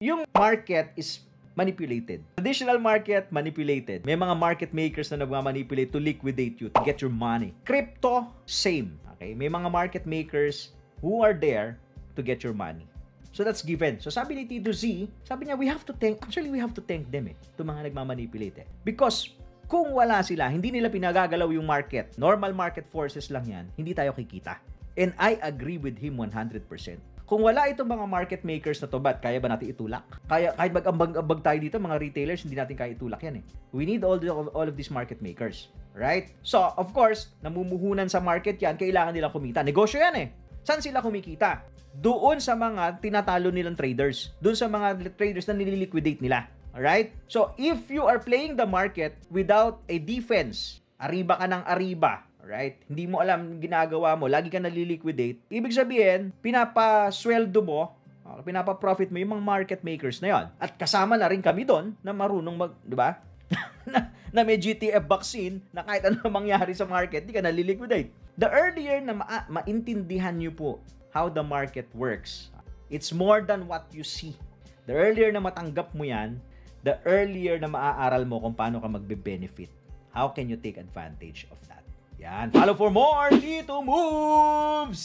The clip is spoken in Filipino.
Yung market is manipulated. Traditional market, manipulated. May mga market makers na nagmamanipulate to liquidate you, to get your money. Crypto, same. Okay? May mga market makers who are there to get your money. So that's given. So sabi ni Tito Z, sabi niya, we have to thank them itong mga nagmamanipulate Because kung wala sila, hindi nila pinagagalaw yung market. Normal market forces lang yan, hindi tayo kikita. And I agree with him 100%. Kung wala itong mga market makers na to, ba't kaya ba natin itulak? Kahit mag-ambag tayo dito, mga retailers, hindi natin kaya itulak yan We need all of these market makers. Right? So, of course, namumuhunan sa market yan, kailangan nilang kumita. Negosyo yan Saan sila kumikita? Doon sa mga tinatalo nilang traders. Doon sa mga traders na nililiquidate nila. Alright? So, if you are playing the market without a defense, ariba ka ng ariba, right? Hindi mo alam ginagawa mo, lagi ka naliliquidate. Ibig sabihin, pinapasweldo mo, pinapa-profit mo yung mga market makers na yon. At kasama na rin kami doon na marunong di ba? na may GTF vaccine na kahit ano mangyari sa market, di ka naliliquidate. The earlier na maintindihan nyo po how the market works, it's more than what you see. The earlier na matanggap mo yan, the earlier na maaaral mo kung paano ka magbe-benefit. How can you take advantage of that? Yan. Follow for more Tito Moves!